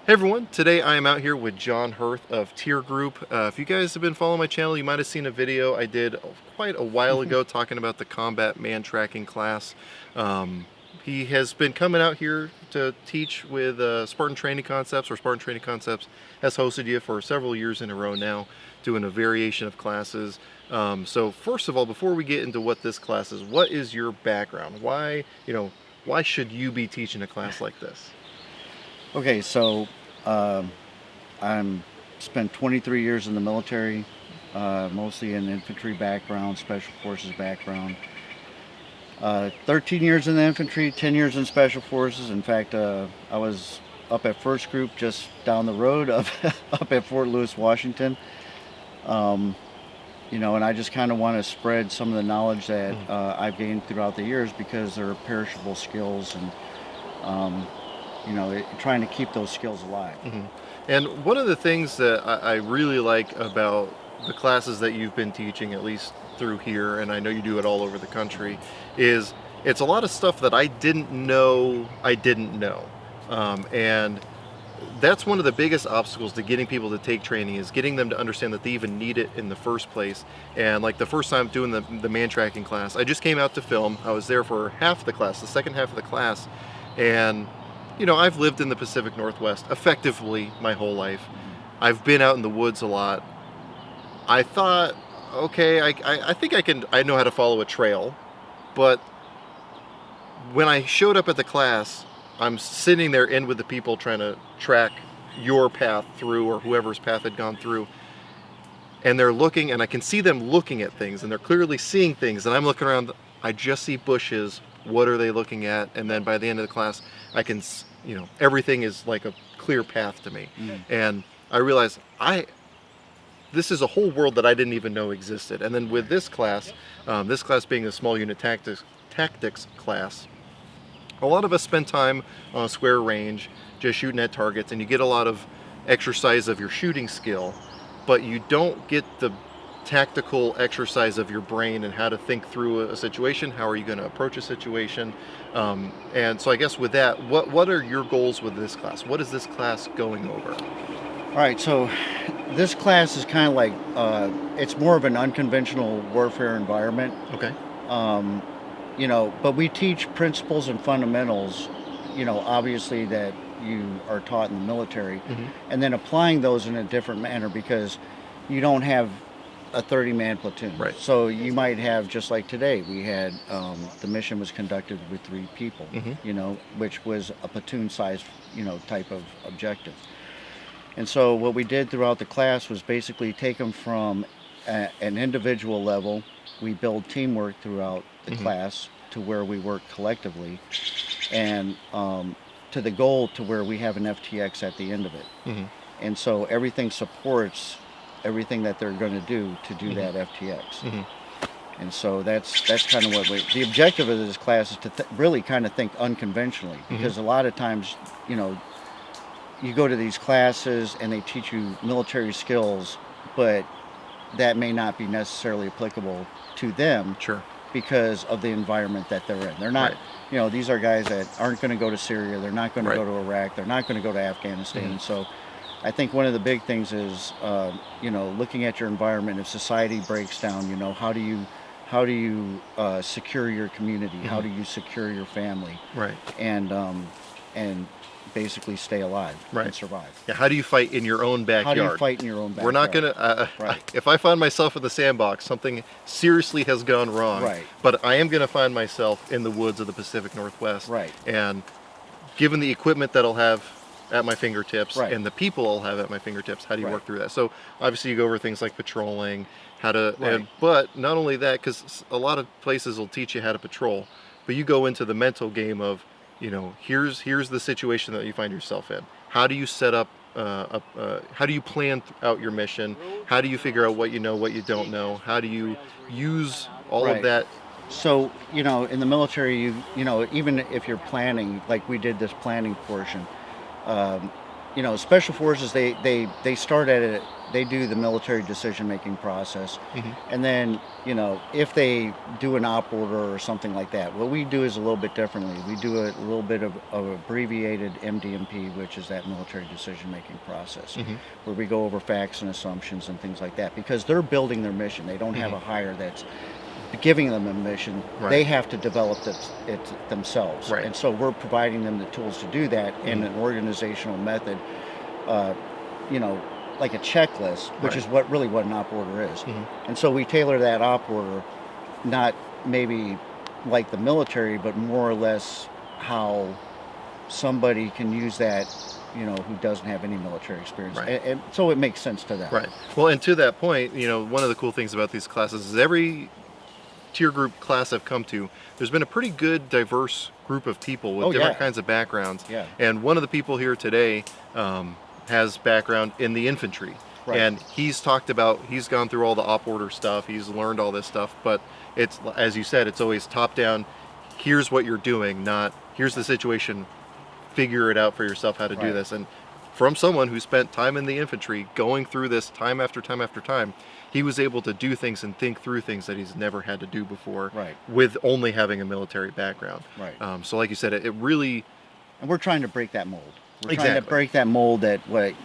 Hey everyone, today I am out here with John Hirth of TYR Group. If you guys have been following my channel, you might have seen a video I did quite a while ago talking about the combat man tracking class. He has been coming out here to teach with Spartan Training Concepts, or Spartan Training Concepts has hosted you for several years in a row now, doing a variation of classes. So first of all, before we get into what this class is, what is your background? Why should you be teaching a class like this? Okay, so um, I'm spent 23 years in the military, mostly in infantry background, special forces background. 13 years in the infantry, 10 years in special forces. In fact, I was up at First Group just down the road up at Fort Lewis, Washington. Um, and I just kind of want to spread some of the knowledge that I've gained throughout the years because they're perishable skills and um, trying to keep those skills alive. And one of the things that I really like about the classes that you've been teaching, at least through here, and I know you do it all over the country, is it's a lot of stuff that I didn't know I didn't know. And that's one of the biggest obstacles to getting people to take training, is getting them to understand that they even need it in the first place. And like the first time doing the man tracking class, I just came out to film. I was there for half the class, the second half of the class, and I've lived in the Pacific Northwest effectively my whole life. I've been out in the woods a lot. I thought, okay, I think I know how to follow a trail, but when I showed up at the class, I'm sitting there in with the people trying to track your path through, or whoever's path had gone through, and they're looking, and I can see them looking at things, and they're clearly seeing things, and I'm looking around, I just see bushes. What are they looking at? And then by the end of the class, I can, everything is like a clear path to me. And I realized this is a whole world that I didn't even know existed. And then with this class being a small unit tactics class, a lot of us spend time on a square range just shooting at targets, and you get a lot of exercise of your shooting skill, but you don't get the tactical exercise of your brain and how to think through a situation. How are you going to approach a situation? And so I guess with that, what are your goals with this class? What is this class going over? All right, so this class is kind of like it's more of an unconventional warfare environment. Okay. Um, but we teach principles and fundamentals, obviously that you are taught in the military, and then applying those in a different manner because you don't have a 30-man platoon. Right. So you might have, just like today, we had the mission was conducted with 3 people, which was a platoon-sized, type of objective. And so what we did throughout the class was basically take them from an individual level. We build teamwork throughout the class to where we work collectively, and to the goal to where we have an FTX at the end of it. And so everything supports everything that they're going to do that FTX. And so that's kind of what the objective of this class is to really kind of think unconventionally, because a lot of times, you go to these classes and they teach you military skills, but that may not be necessarily applicable to them. Sure. Because of the environment that they're in. They're not, these are guys that aren't going to go to Syria. They're not going to go to Iraq. They're not going to go to Afghanistan. And so I think one of the big things is, looking at your environment. If society breaks down, how do you secure your community? How do you secure your family? Right. And basically stay alive and survive. Yeah. How do you fight in your own backyard? How do you fight in your own backyard? We're not gonna. If I find myself in the sandbox, something seriously has gone wrong. Right. But I am gonna find myself in the woods of the Pacific Northwest. Right. And given the equipment that I'll have at my fingertips, and the people I'll have at my fingertips, how do you work through that? So obviously you go over things like patrolling, how to, but not only that, because a lot of places will teach you how to patrol, but you go into the mental game of, here's the situation that you find yourself in. How do you set up, how do you plan out your mission? How do you figure out what you know, what you don't know? How do you use all of that? So, in the military, even if you're planning, like we did this planning portion, special forces, they start at it. They do the military decision-making process, and then, if they do an op order or something like that, what we do is a little bit differently. We do a little bit of abbreviated MDMP, which is that military decision-making process, where we go over facts and assumptions and things like that, because they're building their mission. They don't have a hire that's giving them a mission. Right. They have to develop it themselves. Right. And so we're providing them the tools to do that in an organizational method, like a checklist, which is what an op order is. And so we tailor that op order, not maybe like the military, but more or less how somebody can use that, who doesn't have any military experience. Right. And so it makes sense to them. Right. Well, and to that point, one of the cool things about these classes is every tier group class I've come to, there's been a pretty good diverse group of people with different kinds of backgrounds. Yeah. And one of the people here today has background in the infantry. Right. And he's talked about, he's gone through all the op order stuff, he's learned all this stuff, but it's, as you said, it's always top down, here's what you're doing, not here's the situation, figure it out for yourself how to do this. And from someone who spent time in the infantry, going through this time after time after time, he was able to do things and think through things that he's never had to do before, with only having a military background. Right. So like you said, it really... And we're trying to break that mold. We're trying to break that mold, that what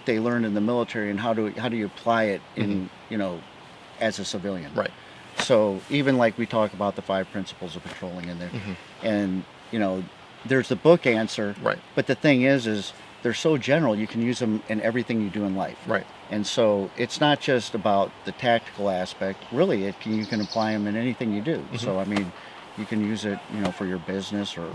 they learned in the military, and how do you apply it in, as a civilian. Right. So even like we talk about the 5 principles of patrolling in there, and there's the book answer. Right. But the thing is they're so general, you can use them in everything you do in life. Right. And so it's not just about the tactical aspect. Really, you can apply them in anything you do. So I mean, you can use it, for your business, or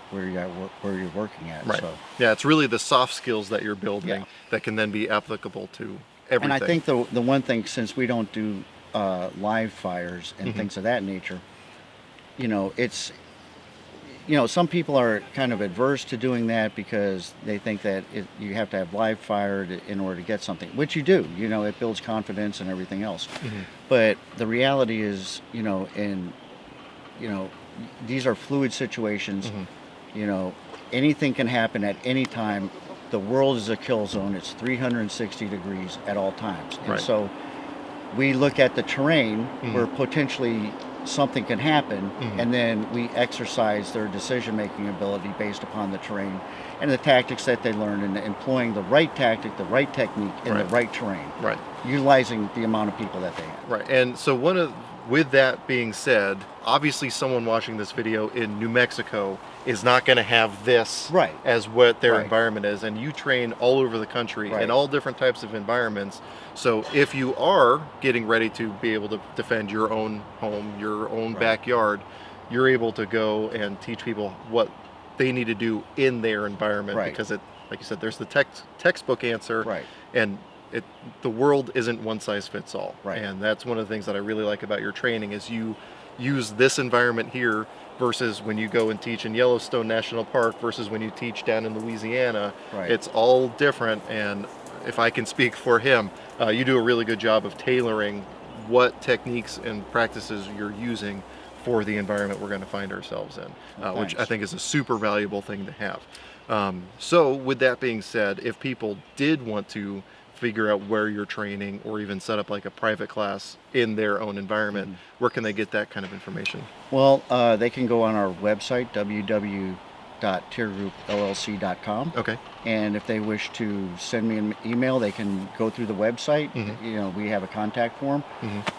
where you're working at. Right. So, yeah, it's really the soft skills that you're building that can then be applicable to everything. and I think the one thing, since we don't do live fires and things of that nature, it's some people are kind of adverse to doing that because they think that you have to have live fire in order to get something, which you do. It builds confidence and everything else. But the reality is, these are fluid situations. Anything can happen at any time. The world is a kill zone. It's 360 degrees at all times. And so we look at the terrain where potentially something can happen, and then we exercise their decision-making ability based upon the terrain and the tactics that they learned, and employing the right tactic, the right technique in the right terrain, utilizing the amount of people that they have. Right. And so with that being said, obviously someone watching this video in New Mexico is not going to have this as what their environment is, and you train all over the country in all different types of environments. So if you are getting ready to be able to defend your own home, your own backyard, you're able to go and teach people what they need to do in their environment, because it, like you said, there's the textbook answer, and the world isn't one size fits all. And that's one of the things that I really like about your training, is you use this environment here versus when you go and teach in Yellowstone National Park versus when you teach down in Louisiana. It's all different. And if I can speak for him, you do a really good job of tailoring what techniques and practices you're using for the environment we're going to find ourselves in, which I think is a super valuable thing to have. So with that being said, if people did want to figure out where you're training, or even set up like a private class in their own environment, where can they get that kind of information? Well, they can go on our website, www.tyrgroupllc.com. Okay. And if they wish to send me an email, they can go through the website. We have a contact form,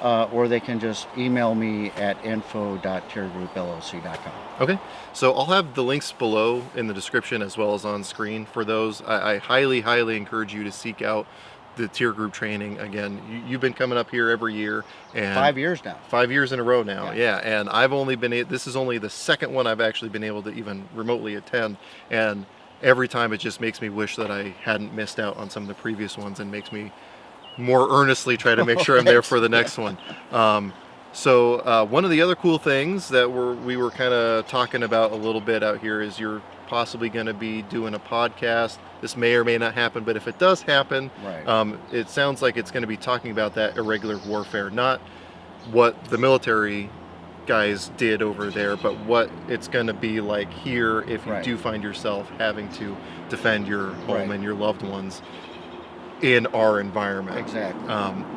or they can just email me at info.tyrgroupllc.com. Okay. So I'll have the links below in the description as well as on screen for those. I highly, highly encourage you to seek out the tier group training. Again, you've been coming up here every year, and 5 years now. 5 years in a row now. And I've only been, this is only the second one I've actually been able to even remotely attend, and every time it just makes me wish that I hadn't missed out on some of the previous ones, and makes me more earnestly try to make sure I'm there for the next one. So one of the other cool things that we were kind of talking about a little bit out here is you're possibly going to be doing a podcast. This may or may not happen, but if it does happen, it sounds like it's going to be talking about that irregular warfare, not what the military guys did over there, but what it's going to be like here if you Right. do find yourself having to defend your home Right. and your loved ones in our environment. Exactly.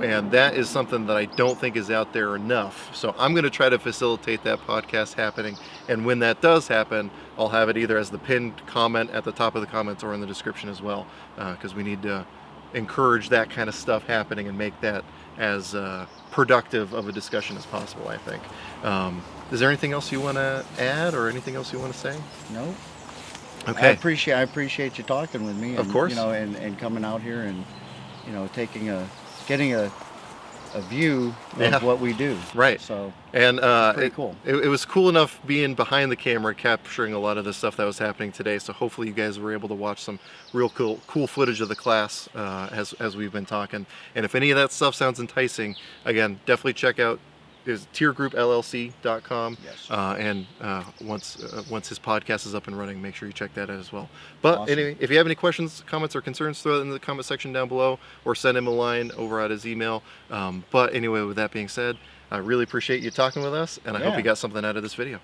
And that is something that I don't think is out there enough. So I'm going to try to facilitate that podcast happening. And when that does happen, I'll have it either as the pinned comment at the top of the comments or in the description as well, because we need to encourage that kind of stuff happening and make that as productive of a discussion as possible, I think. Is there anything else you want to add or anything else you want to say? No. Okay. I appreciate you talking with me. And, Of course. You know, and coming out here and, you know, getting a view of Yeah. what we do. Right. So, And pretty cool. It was cool enough being behind the camera, capturing a lot of the stuff that was happening today. So hopefully you guys were able to watch some real cool footage of the class as we've been talking. And if any of that stuff sounds enticing, again, definitely check out tyrgroupllc.com. Yes. And once his podcast is up and running, make sure you check that out as well. But Awesome. anyway, if you have any questions, comments, or concerns, throw it in the comment section down below, or send him a line over at his email. But anyway, with that being said, I really appreciate you talking with us, and I hope Yeah. you got something out of this video.